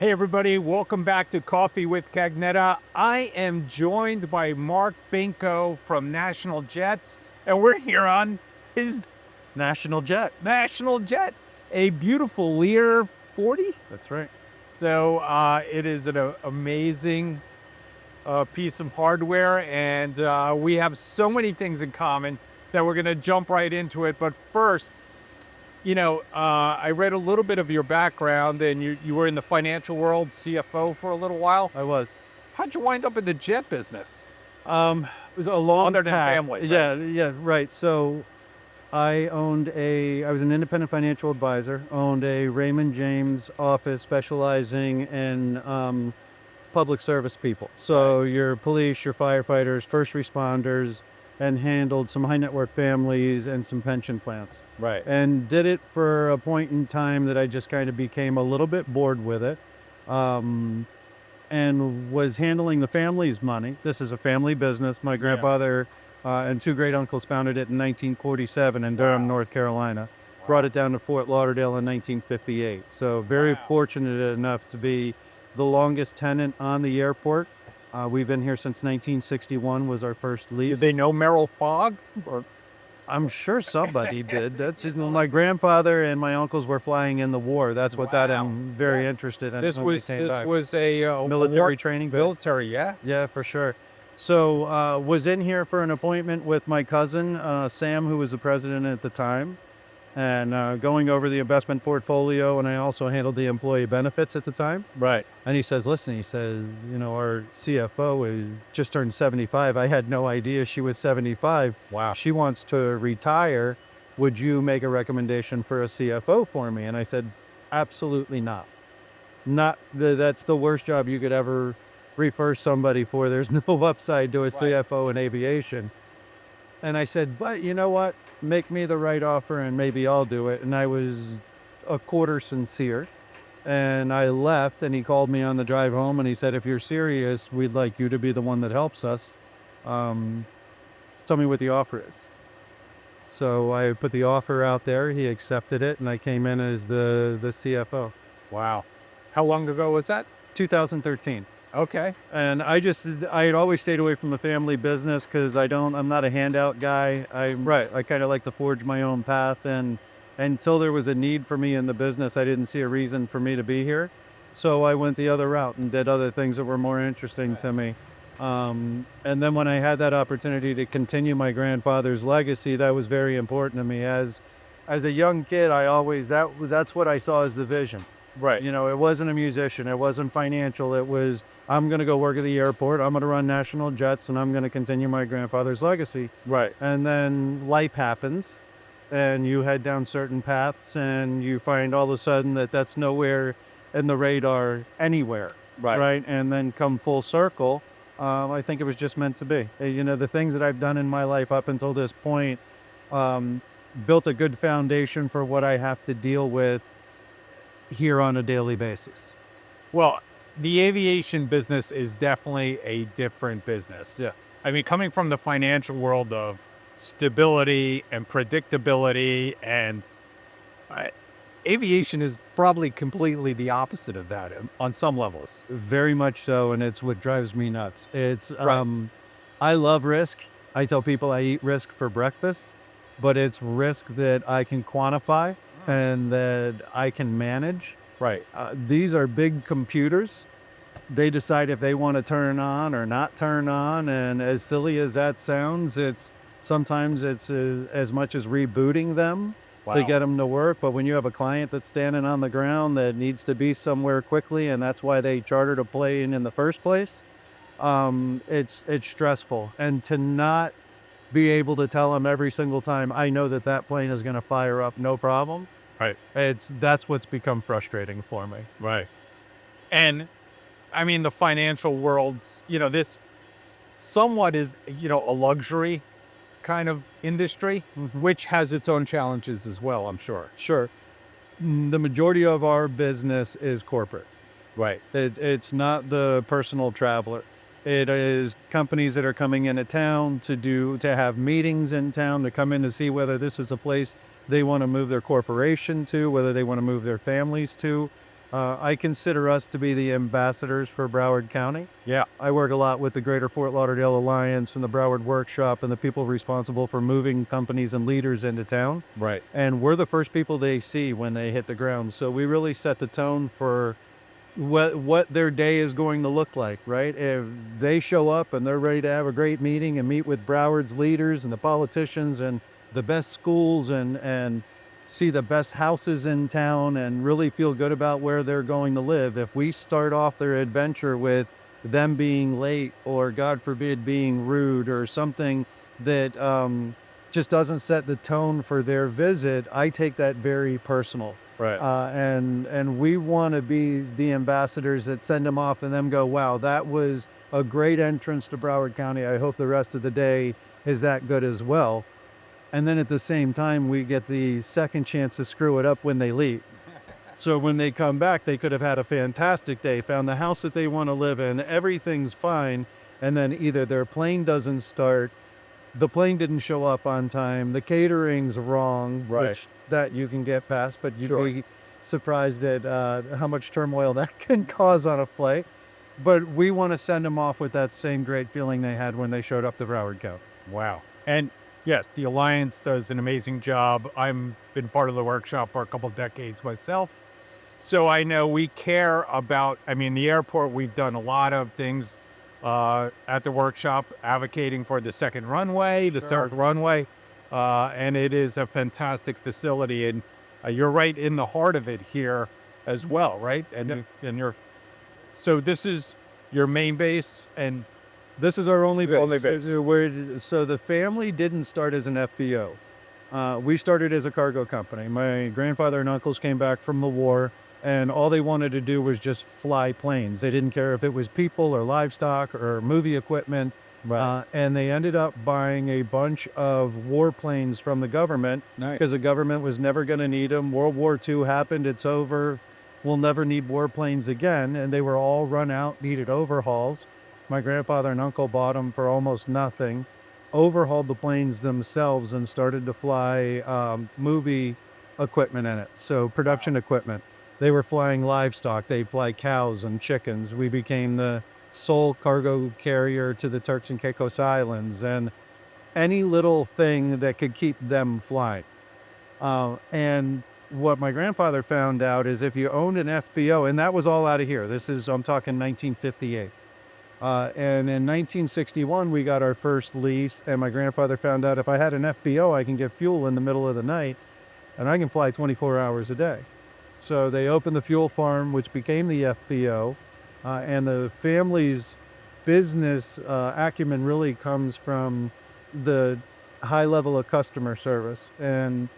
Hey everybody, welcome back to Coffee with Cagnetta. I am joined by Mark Binko from National Jets, and we're here on his National jet. National Jet, a beautiful Lear 40. That's right. So it is an amazing piece of hardware, and we have so many things in common that we're going to jump right into it. But first, I read a little bit of your background, and you were in the financial world, CFO for a little while. I was. How'd you wind up in the jet business? It was a long Other than path. family, right? Yeah, right. So I was an independent financial advisor, owned a Raymond James office specializing in public service people. So your police, your firefighters, first responders, and handled some high net worth families and some pension plans. Right. And did it for a point in time that I just kind of became a little bit bored with it. And was handling the family's money. This is a family business. My grandfather and two great uncles founded it in 1947 in Durham, North Carolina. Brought it down to Fort Lauderdale in 1958. So very fortunate enough to be the longest tenant on the airport. We've been here since 1961 was our first lease. Did they know Merrill Fogg? Or I'm sure somebody did. That's just, my grandfather and my uncles were flying in the war. That's what that I'm very interested in. this when we was came back. a Military training base. military, yeah. Yeah, for sure. So was in here for an appointment with my cousin, Sam, who was the president at the time, and going over the investment portfolio, and I also handled the employee benefits at the time. Right. And he says, listen, he says, our CFO is just turned 75. I had no idea she was 75. Wow. She wants to retire. Would you make a recommendation for a CFO for me? And I said, absolutely not. That's the worst job you could ever refer somebody for. There's no upside to a CFO in aviation. And I said, but you know what? Make me the right offer and maybe I'll do it. And I was a quarter sincere. And I left, and he called me on the drive home, and he said, if you're serious, we'd like you to be the one that helps us. Tell me what the offer is. So I put the offer out there. He accepted it, and I came in as the CFO. Wow. How long ago was that? 2013. Okay. And I had always stayed away from the family business because I'm not a handout guy. I kind of like to forge my own path, and until there was a need for me in the business, I didn't see a reason for me to be here. So I went the other route and did other things that were more interesting to me. And then when I had that opportunity to continue my grandfather's legacy, that was very important to me. As a young kid, that's what I saw as the vision. Right. It wasn't a musician. It wasn't financial. It was, I'm going to go work at the airport. I'm going to run National Jets, and I'm going to continue my grandfather's legacy. Right. And then life happens, and you head down certain paths, and you find all of a sudden that that's nowhere in the radar anywhere. Right. And then come full circle, I think it was just meant to be. The things that I've done in my life up until this point built a good foundation for what I have to deal with here on a daily basis. Well, the aviation business is definitely a different business. Yeah. I mean, coming from the financial world of stability and predictability, and aviation is probably completely the opposite of that on some levels. Very much so, and it's what drives me nuts. It's Right. I love risk. I tell people I eat risk for breakfast, but it's risk that I can quantify and that I can manage. Right. These are big computers. They decide if they want to turn on or not turn on, and as silly as that sounds, sometimes it's as much as rebooting them to get them to work. But when you have a client that's standing on the ground that needs to be somewhere quickly, and that's why they chartered a plane in the first place, it's stressful. And to not be able to tell them every single time, I know that plane is going to fire up, no problem. Right. That's what's become frustrating for me. Right. And I mean, the financial world's, this somewhat is, a luxury kind of industry, which has its own challenges as well, I'm sure. Sure. The majority of our business is corporate. Right. It's not the personal traveler. It is companies that are coming into town to have meetings in town, to come in to see whether this is a place they want to move their corporation to, whether they want to move their families to. I consider us to be the ambassadors for Broward County. Yeah. I work a lot with the Greater Fort Lauderdale Alliance and the Broward Workshop and the people responsible for moving companies and leaders into town. Right. And we're the first people they see when they hit the ground. So we really set the tone for what their day is going to look like, right? If they show up and they're ready to have a great meeting and meet with Broward's leaders and the politicians and the best schools and see the best houses in town and really feel good about where they're going to live. If we start off their adventure with them being late or, God forbid, being rude or something that just doesn't set the tone for their visit, I take that very personal. Right. And we want to be the ambassadors that send them off and them go, wow, that was a great entrance to Broward County. I hope the rest of the day is that good as well. And then at the same time, we get the second chance to screw it up when they leave. So when they come back, they could have had a fantastic day, found the house that they want to live in, everything's fine, and then either their plane doesn't start, the plane didn't show up on time, the catering's wrong, Right. which that you can get past, but you'd Sure. be surprised at how much turmoil that can cause on a flight. But we want to send them off with that same great feeling they had when they showed up to Broward County. Wow. And yes, the Alliance does an amazing job. I've been part of the workshop for a couple decades myself. So I know we care about, I mean, the airport, we've done a lot of things at the workshop, advocating for the second runway, the Sure. third runway. And it is a fantastic facility. And you're right in the heart of it here as well, right? And you're, so this is your main base, and This is our only base. Only base. So the family didn't start as an FBO. We started as a cargo company. My grandfather and uncles came back from the war, and all they wanted to do was just fly planes. They didn't care if it was people or livestock or movie equipment. Right. And they ended up buying a bunch of warplanes from the government Nice. because the government was never going to need them. World War II happened. It's over. We'll never need warplanes again. And they were all run out, needed overhauls. My grandfather and uncle bought them for almost nothing, overhauled the planes themselves, and started to fly movie equipment in it. So production equipment. They were flying livestock. They fly cows and chickens. We became the sole cargo carrier to the Turks and Caicos Islands and any little thing that could keep them flying. And what my grandfather found out is if you owned an FBO, and that was all out of here. I'm talking 1958. And in 1961, we got our first lease, and my grandfather found out if I had an FBO, I can get fuel in the middle of the night, and I can fly 24 hours a day. So they opened the fuel farm, which became the FBO, and the family's business acumen really comes from the high level of customer service. And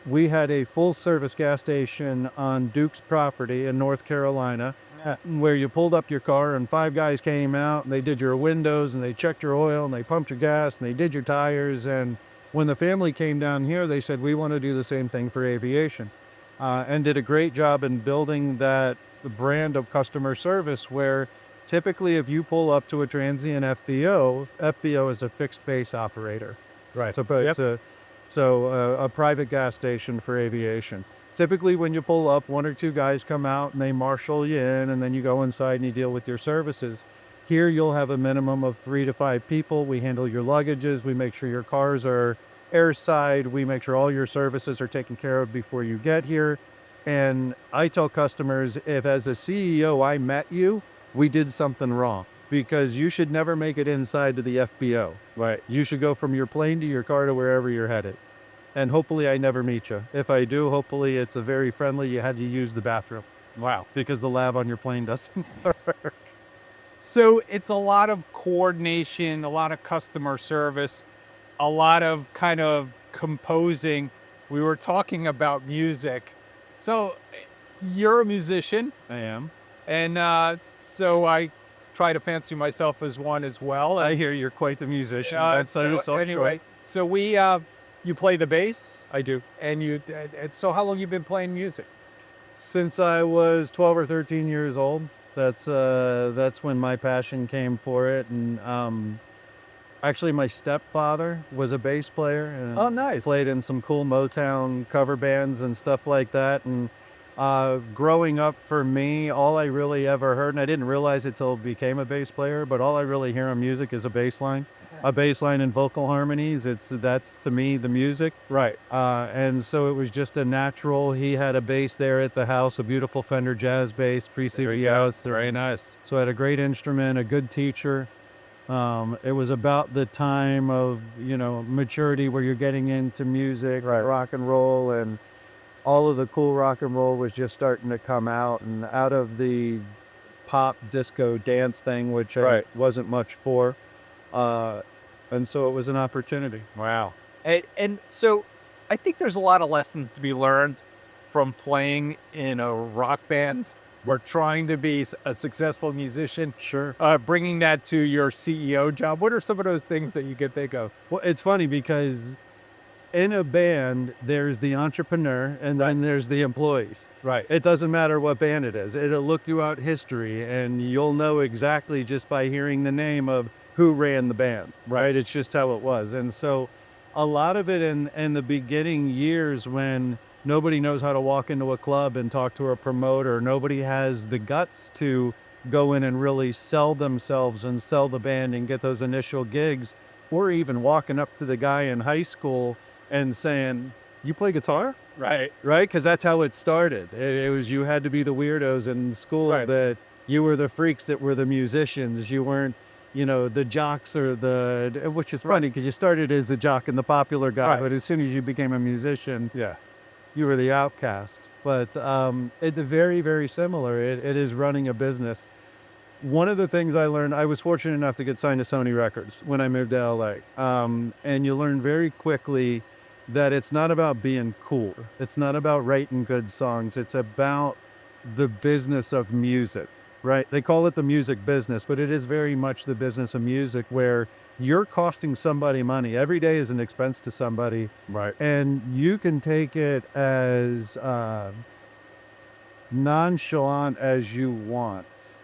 we had a full-service gas station on Duke's property in North Carolina, where you pulled up your car and 5 guys came out and they did your windows and they checked your oil and they pumped your gas and they did your tires. And when the family came down here, they said, we want to do the same thing for aviation, and did a great job in building that brand of customer service where typically if you pull up to a transient FBO is a fixed base operator. Right. So a private gas station for aviation. Typically when you pull up, 1 or 2 guys come out and they marshal you in, and then you go inside and you deal with your services. Here you'll have a minimum of 3 to 5 people. We handle your luggages. We make sure your cars are airside. We make sure all your services are taken care of before you get here. And I tell customers, if as a CEO I met you, we did something wrong, because you should never make it inside to the FBO. Right. You should go from your plane to your car to wherever you're headed. And hopefully I never meet you. If I do, hopefully it's a very friendly, you had to use the bathroom. Wow. Because the lav on your plane doesn't work. So it's a lot of coordination, a lot of customer service, a lot of kind of composing. We were talking about music. So you're a musician, I am. and so I try to fancy myself as one as well. I hear you're quite the musician. Anyway, so you play the bass, I do. and so how long you been playing music? Since I was 12 or 13 years old, that's when my passion came for it. And actually, my stepfather was a bass player. And Oh, nice. played in some cool Motown cover bands and stuff like that. And Growing up for me, all I really ever heard, and I didn't realize it till I became a bass player, but all I really hear in music is a bass line and vocal harmonies. That's to me the music. Right. And so it was just a natural. He had a bass there at the house, a beautiful Fender jazz bass, pre-CBS. Very nice. So I had a great instrument, a good teacher. It was about the time of, maturity where you're getting into music, Right. rock and roll, and all of the cool rock and roll was just starting to come out and out of the pop disco dance thing, which I Right. wasn't much for. And so it was an opportunity. Wow. And so I think there's a lot of lessons to be learned from playing in a rock band or trying to be a successful musician. Sure. Bringing that to your CEO job. What are some of those things that you can think of? Well, it's funny because in a band, there's the entrepreneur and then there's the employees. Right. It doesn't matter what band it is. It'll look throughout history and you'll know exactly just by hearing the name of who ran the band, right? It's just how it was. And so a lot of it in the beginning years when nobody knows how to walk into a club and talk to a promoter, nobody has the guts to go in and really sell themselves and sell the band and get those initial gigs, or even walking up to the guy in high school and saying, "You play guitar?" Right. Right? Because that's how it started. It was, you had to be the weirdos in school, Right. that you were the freaks that were the musicians. You weren't, the jocks or which is funny because you started as a jock and the popular guy, Right. but as soon as you became a musician, Yeah. you were the outcast. But it's very, very similar. It is running a business. One of the things I learned, I was fortunate enough to get signed to Sony Records when I moved to LA. And you learn very quickly that it's not about being cool. It's not about writing good songs. It's about the business of music, right? They call it the music business, but it is very much the business of music where you're costing somebody money. Every day is an expense to somebody. Right. And you can take it as nonchalant as you want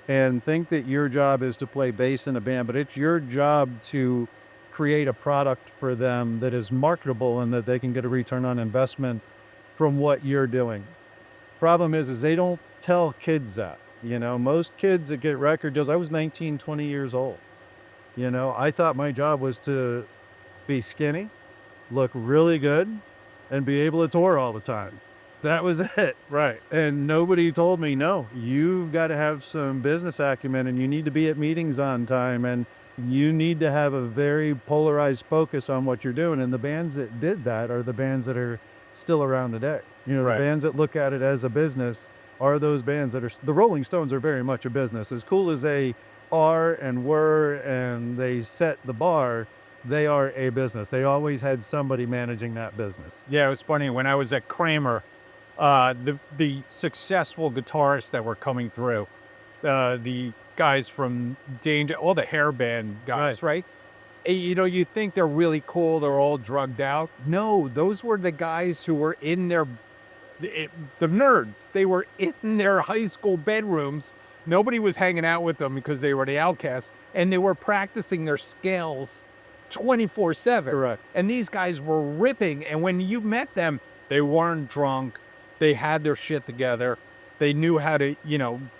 and think that your job is to play bass in a band, but it's your job to create a product for them that is marketable and that they can get a return on investment from what you're doing. Problem is they don't tell kids that. Most kids that get record deals, I was 19, 20 years old. I thought my job was to be skinny, look really good, and be able to tour all the time. That was it. Right. And nobody told me, no, you've got to have some business acumen and you need to be at meetings on time and you need to have a very polarized focus on what you're doing. And the bands that did that are the bands that are still around today. Right. The bands that look at it as a business are those bands that are, the Rolling Stones are very much a business. As cool as they are and were and they set the bar, they are a business. They always had somebody managing that business. Yeah, it was funny when I was at Kramer, the successful guitarists that were coming through, the guys from Danger, all the hair band guys, right? You think they're really cool, they're all drugged out. No, those were the guys who were in the nerds. They were in their high school bedrooms. Nobody was hanging out with them because they were the outcasts, and they were practicing their scales 24/7. Correct. And these guys were ripping, and when you met them, they weren't drunk. They had their shit together. They knew how to,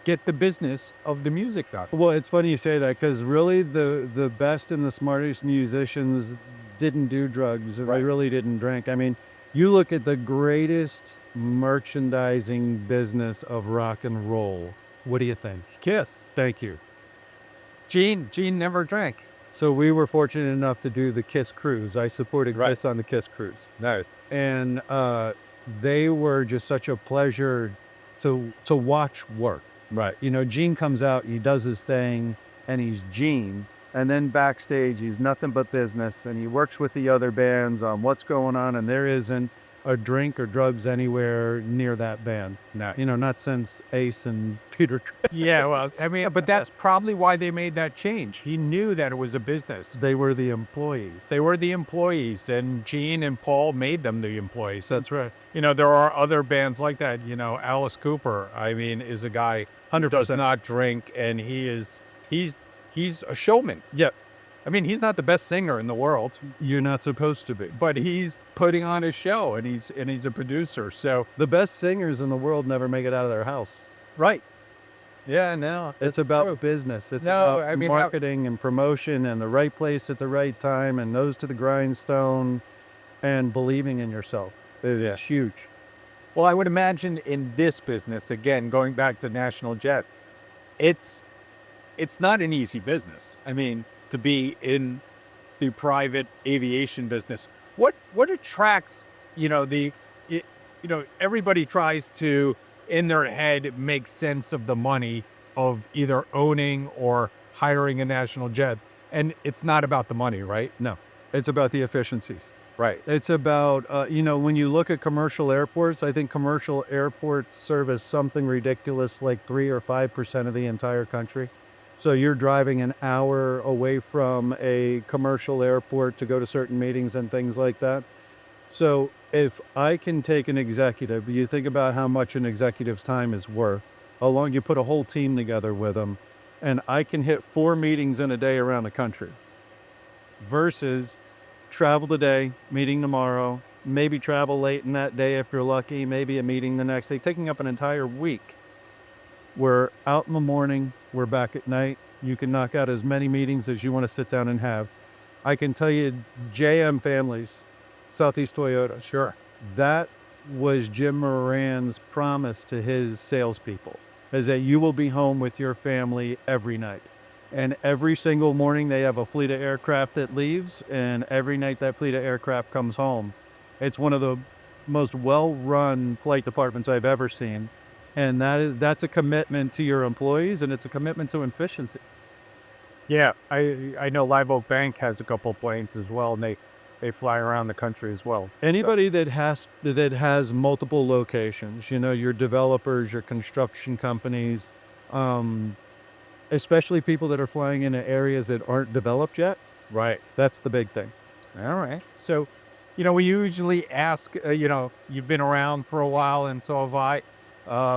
get the business of the music done. Well, it's funny you say that because really the best and the smartest musicians didn't do drugs and they really didn't drink. I mean, you look at the greatest merchandising business of rock and roll. What do you think? KISS. Thank you. Gene never drank. So we were fortunate enough to do the KISS cruise. I supported Right. KISS on the KISS cruise. Nice. And they were just such a pleasure to watch work. Right. Gene comes out, he does his thing, and he's Gene. And then backstage, he's nothing but business, and he works with the other bands on what's going on, and there isn't a drink or drugs anywhere near that band. No. Not since Ace and Peter. Yeah, well, I mean, but that's probably why they made that change. He knew that it was a business. They were the employees. They were the employees, and Gene and Paul made them the employees. That's right. There are other bands like that. Alice Cooper, I mean, is a guy who does not drink, and he's a showman. Yeah. I mean, he's not the best singer in the world, You're not supposed to be. but he's putting on his show, and he's a producer. So The best singers in the world never make it out of their house. right, yeah, no, It's about true. business. It's No, about I mean, marketing and promotion and the right place at the right time and nose to the grindstone and believing in yourself. It's huge. well, I would imagine in this business, again, going back to national jets, it's it's not an easy business. I mean, to be in the private aviation business, what attracts, everybody tries to in their head make sense of the money of either owning or hiring a national jet, and it's not about the money, right? No, it's about the efficiencies. Right. It's about, when you look at commercial airports, I think commercial airports service something ridiculous like 3 or 5% of the entire country. So you're driving an hour away from a commercial airport to go to certain meetings and things like that. So if I can take an executive, you think about how much an executive's time is worth, how long you put a whole team together with them, and I can hit 4 meetings in a day around the country versus travel today, meeting tomorrow, maybe travel late in that day if you're lucky, maybe a meeting the next day, taking up an entire week. We're out in the morning, we're back at night. You can knock out as many meetings as you want to sit down and have. I can tell you, JM Families, Southeast Toyota, Sure. that was Jim Moran's promise to his salespeople, is that you will be home with your family every night. And every single morning they have a fleet of aircraft that leaves, and every night that fleet of aircraft comes home. It's one of the most well-run flight departments I've ever seen. And that's a commitment to your employees, and it's a commitment to efficiency. Yeah, I know Live Oak Bank has a couple planes as well, and they fly around the country as well. Anybody that has multiple locations, your developers, your construction companies, especially people that are flying into areas that aren't developed yet, Right. that's the big thing. All right. So, we usually ask, you've been around for a while, and so have I.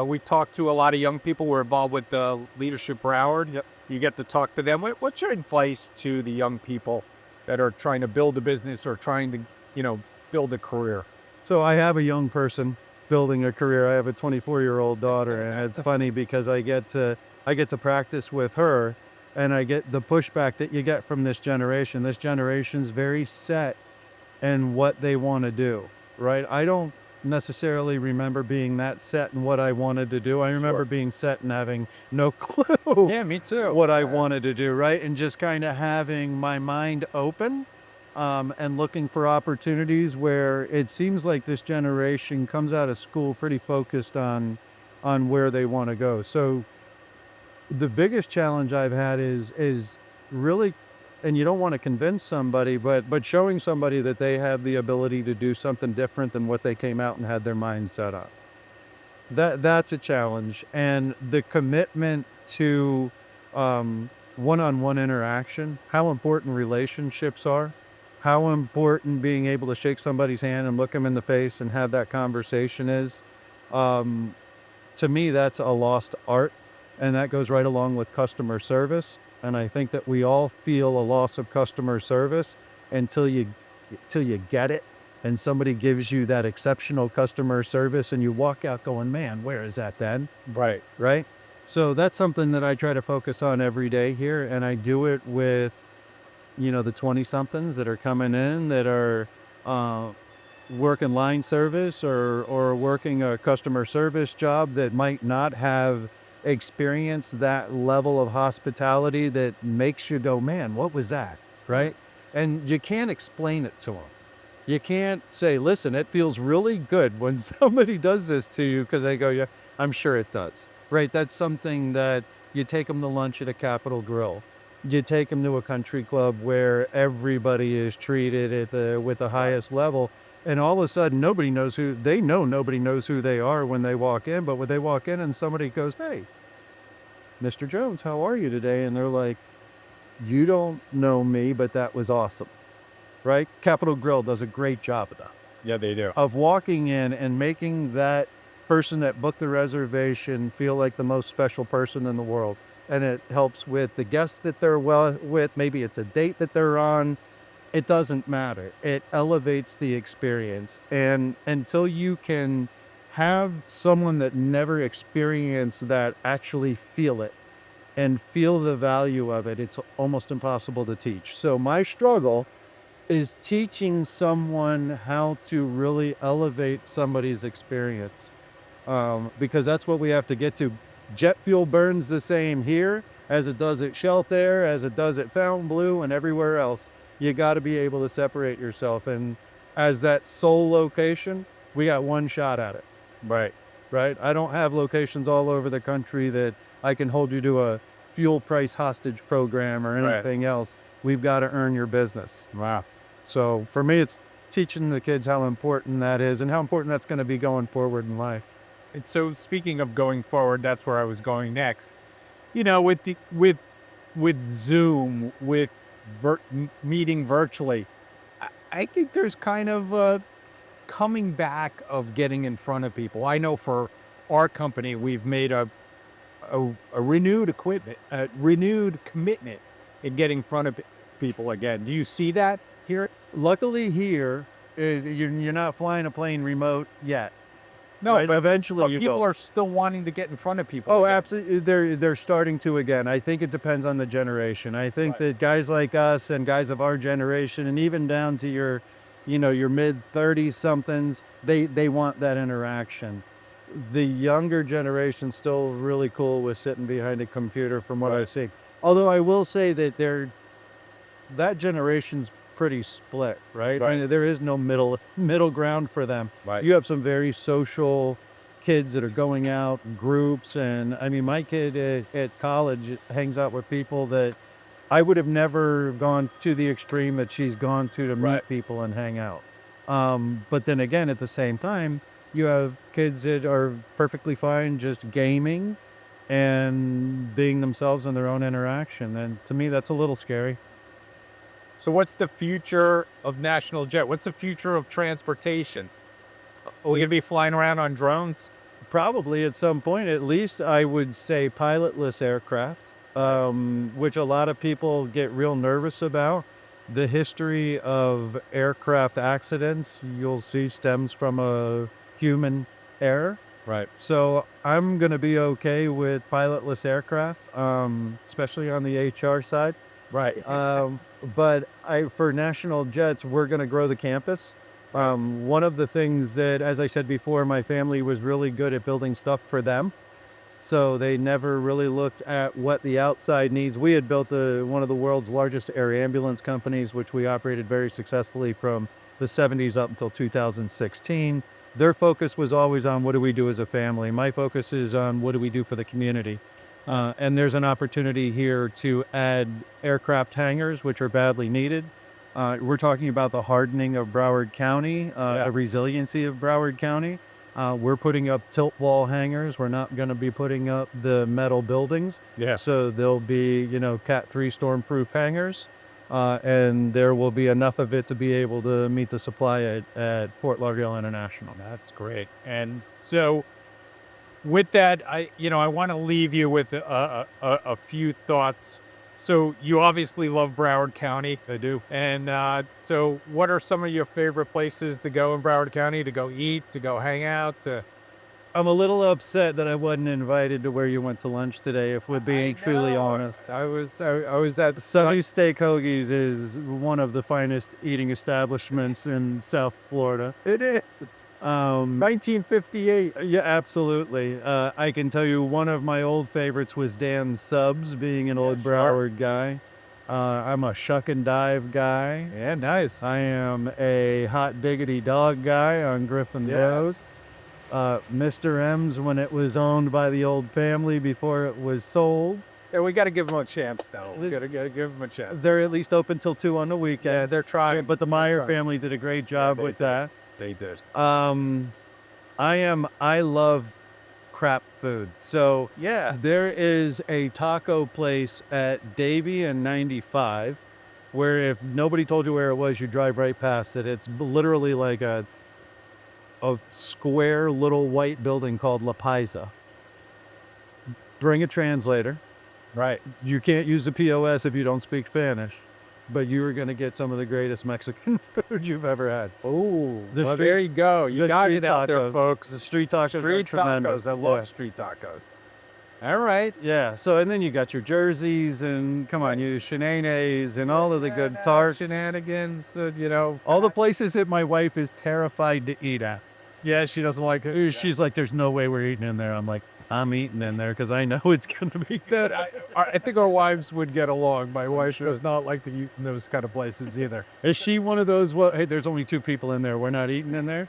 We talk to a lot of young people. We're involved with Leadership Broward. Yep. You get to talk to them. What's your advice to the young people that are trying to build a business or trying to, build a career? So I have a young person building a career. I have a 24-year-old daughter, and it's funny because I get to practice with her, and I get the pushback that you get from this generation. This generation's very set in what they want to do, right? I don't necessarily remember being that set in what I wanted to do. I remember Sure. being set and having no clue Yeah, me too. what I wanted to do, right? And just kind of having my mind open, and looking for opportunities where it seems like this generation comes out of school pretty focused on where they want to go. So the biggest challenge I've had is really, and you don't want to convince somebody, but showing somebody that they have the ability to do something different than what they came out and had their mind set on. That's a challenge, and the commitment to one-on-one interaction, how important relationships are, how important being able to shake somebody's hand and look them in the face and have that conversation is. To me, that's a lost art, and that goes right along with customer service. And I think that we all feel a loss of customer service until you get it, and somebody gives you that exceptional customer service, and you walk out going, "Man, where is that then?" Right. Right? So that's something that I try to focus on every day here, and I do it with, the 20-somethings that are coming in that are working line service or working a customer service job that might not have experienced that level of hospitality that makes you go, "Man, what was that?" Right? And you can't explain it to them. You can't say, "Listen, it feels really good when somebody does this to you," because they go, "Yeah, I'm sure it does." Right? That's something that you take them to lunch at a Capitol Grill. You take them to a country club where everybody is treated with the highest level. And all of a sudden, nobody knows who they are when they walk in. But when they walk in and somebody goes, "Hey, Mr. Jones, how are you today?" And they're like, "You don't know me, but that was awesome." Right? Capitol Grill does a great job of that, Yeah, they do. of walking in and making that person that booked the reservation feel like the most special person in the world. and it helps with the guests that they're with. Maybe it's a date that they're on. It doesn't matter. It elevates the experience. And until you can have someone that never experienced that actually feel it and feel the value of it, it's almost impossible to teach. So my struggle is teaching someone how to really elevate somebody's experience, because that's what we have to get to. Jet fuel burns the same here as it does at Shelter, as it does at Fontainebleau, and everywhere else. You got to be able to separate yourself. And as that sole location, we got one shot at it. Right. Right? I don't have locations all over the country that I can hold you to a fuel price hostage program or anything else. We've got to earn your business. Wow. So for me, it's teaching the kids how important that is and how important that's going to be going forward in life. And so speaking of going forward, that's where I was going next. You know, with Zoom, with meeting virtually, I think there's kind of a coming back of getting in front of people. I know for our company, we've made a renewed commitment in getting in front of people again. Do you see that here? Luckily here, you're not flying a plane remote yet. No, right? but Eventually you people will. are still wanting to get in front of people. Oh, again. absolutely. They're starting to again. I think it depends on the generation. I think Right. that guys like us and guys of our generation, and even down to your, your mid 30s somethings, they want that interaction. The younger generation's still really cool with sitting behind a computer, from what Right. I've seen. Although I will say that that generation's pretty split, right? I Right. mean, there is no middle ground for them. Right. You have some very social kids that are going out in groups, and I mean, my kid at college hangs out with people that I would have never gone to the extreme that she's gone to meet Right. people and hang out. But then again, at the same time, you have kids that are perfectly fine just gaming and being themselves in their own interaction, and to me, that's a little scary. So what's the future of National Jet? What's the future of transportation? Are we going to be flying around on drones? Probably at some point, at least I would say pilotless aircraft, which a lot of people get real nervous about. The history of aircraft accidents, you'll see, stems from a human error. Right. So I'm going to be okay with pilotless aircraft, especially on the HR side. Right. But for national jets, we're going to grow the campus. One of the things that, as I said before, my family was really good at building stuff for them. So they never really looked at what the outside needs. We had built one of the world's largest air ambulance companies, which we operated very successfully from the 70s up until 2016. Their focus was always on what do we do as a family. My focus is on what do we do for the community. And there's an opportunity here to add aircraft hangars, which are badly needed. We're talking about the hardening of Broward County, the resiliency of Broward County. We're putting up tilt wall hangars. We're not going to be putting up the metal buildings. Yeah. So there'll be, Cat 3 storm-proof hangars. And there will be enough of it to be able to meet the supply at Fort Lauderdale International. That's great. And so with that, I want to leave you with a few thoughts. So you obviously love Broward County. I do. And so what are some of your favorite places to go in Broward County, to go eat, to go hang out? I'm a little upset that I wasn't invited to where you went to lunch today, if we're being truly honest. I was at Sunny Steak Hoagies is one of the finest eating establishments in South Florida. It is. It's 1958. Yeah, absolutely. I can tell you one of my old favorites was Dan's Subs, being an old Broward guy. I'm a shuck and dive guy. Yeah, nice. I am a hot diggity dog guy on Griffin Road. Mr. M's when it was owned by the old family before it was sold. Yeah, we got to give them a chance, though. We got to give them a chance. They're at least open till 2 on the weekend. Yeah, they're trying. But the Meyer family did a great job with that. They did. I love crap food. So Yeah. there is a taco place at Davie and 95 where if nobody told you where it was, you drive right past it. It's literally like a square little white building called La Paisa. Bring a translator. Right. You can't use the POS if you don't speak Spanish, but you are going to get some of the greatest Mexican food you've ever had. Oh, The well, street- there you go. You the got street it out there, tacos. folks. The street tacos are Street tremendous. tacos. I love Yeah. street tacos. All right. Yeah. So, and then you got your jerseys and come on, you shenanes and all of the good tarts. Shenanigans, you know. All the places that my wife is terrified to eat at. Yeah, she doesn't like it. She's like, there's no way we're eating in there. I'm like, I'm eating in there because I know it's going to be good. I think our wives would get along. My wife does not like to eat in those kind of places either. Is she one of those, well, hey, there's only 2 people in there. We're not eating in there?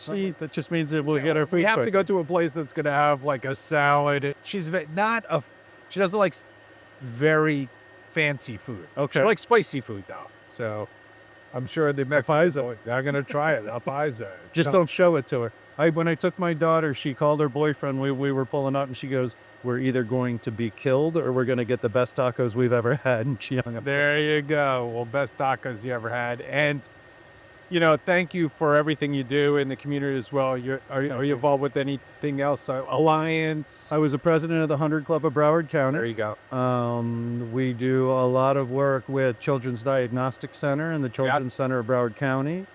That just means that we'll get our food We have quick. to go to a place that's going to have like a salad. She's she doesn't like very fancy food. Okay. She likes spicy food though. So I'm sure the Mexicans are going to try it. A paisa. Just don't show it to her. When I took my daughter, she called her boyfriend. We were pulling up and she goes, we're either going to be killed or we're going to get the best tacos we've ever had. And she hung up. There you go. Well, best tacos you ever had. And, you know, thank you for everything you do in the community as well. Are you involved with anything else? Alliance? I was the president of the 100 Club of Broward County. There you go. We do a lot of work with Children's Diagnostic Center and the Children's Center of Broward County.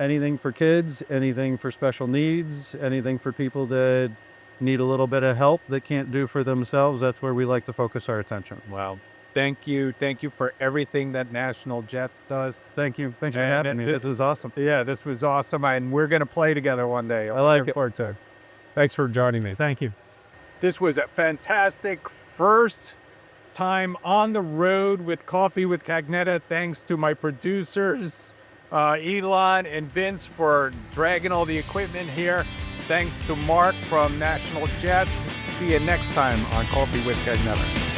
Anything for kids, anything for special needs, anything for people that need a little bit of help that can't do for themselves. That's where we like to focus our attention. Well, thank you. Thank you for everything that National Jets does. Thank you. Thanks for having me. This was awesome. Yeah, this was awesome. And we're going to play together one day. I like it. Forward to it. Thanks for joining me. Thank you. This was a fantastic first time on the road with Coffee with Cagnetta. Thanks to my producers, Elon and Vince, for dragging all the equipment here. Thanks to Mark from National Jets. See you next time on Coffee with Cagnetta.